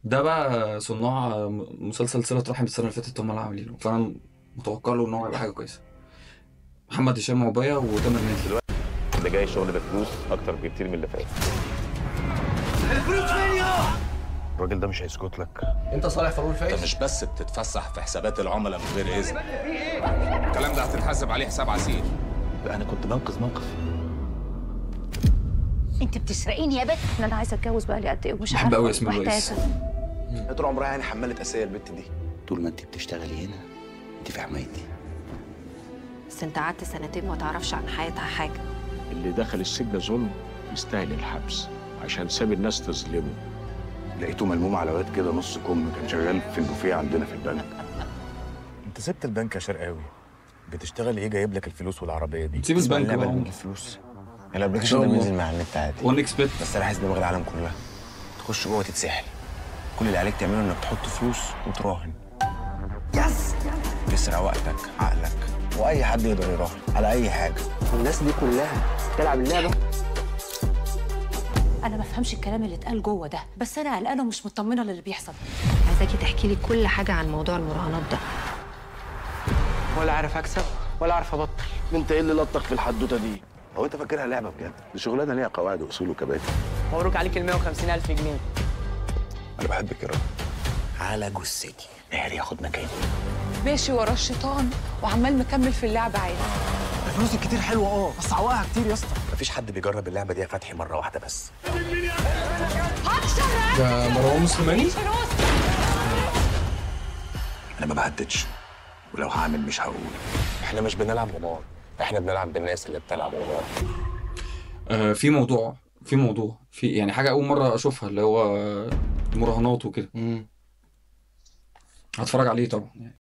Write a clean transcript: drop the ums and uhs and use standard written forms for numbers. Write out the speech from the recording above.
ده بقى صناع مسلسل صلة رحم السنة اللي فاتت هم اللي عاملينه، فأنا متوقع له إن هو هيبقى حاجة كويسة. محمد هشام عبية وتامر نازل. اللي جاي شغل بفلوس اكتر بكتير من اللي فات. الفلوس فين يا؟ الراجل ده مش هيسكت لك. انت صالح فاروق الفايز؟ انت مش بس بتتفسح في حسابات العملاء من غير اذن، الكلام ده هتتحاسب عليه حساب عسير. انا كنت بنقذ موقف. انت بتسرقيني يا بت. انا عايزه اتجوز بقى لي قد ايه ومش بحب قوي ياسمين رئيس. طول عمرها يعني حماله اسيه البت دي. طول ما انت بتشتغلي هنا انت في حمايتي. بس انت قعدت سنتين ما تعرفش عن حياتها حاجه. اللي دخل السجن ظلم يستاهل الحبس عشان ساب الناس تظلمه. لقيته ملموم على واد كده نص كم كان شغال في البوفيه عندنا في البنك. انت سبت البنك يا شرقاوي، بتشتغل ايه جايب لك الفلوس والعربيه دي؟ سيب البنك اللعبه اللي بقى. بتجيب فلوس. الابلكيشن ده بينزل مع النت عادي. وان اكسبت. بس انا عايز دماغ العالم كلها. تخش جوه تتسحل. كل اللي عليك تعمله انك تحط فلوس وتراهن. يس. تسرق وقتك، عقلك، واي حد يقدر يراهن على اي حاجه. الناس دي كلها تلعب اللعبه. انا ما بفهمش الكلام اللي اتقال جوه ده، بس انا قلقانه ومش مطمنه للي بيحصل. عايزاكي تحكي لي كل حاجه عن موضوع المراهنات ده. ولا عارف اكسب ولا عارف ابطل. انت ايه اللي لطخ في الحدوته دي؟ هو انت فاكرها لعبه بجد؟ دي شغلانه ليها قواعد واصول وكباتن. مبروك عليك ال 150,000 جنيه. انا بحبك يا رب. على جثتي نهر ياخد مكاني. ماشي ورا الشيطان وعمال مكمل في اللعبه عادي. الفلوس الكتير حلوه بس عوقها كتير يا اسطى. مفيش حد بيجرب اللعبه دي يا فتحي مره واحده بس. ده مروان مسلماني؟ انا ما بهددش، ولو هعمل مش هقول. احنا مش بنلعب قمار، احنا بنلعب بالناس اللي بتلعب قمار. في يعني حاجة أول مرة أشوفها اللي هو المراهنات وكده. هتفرج عليه طبعا يعني.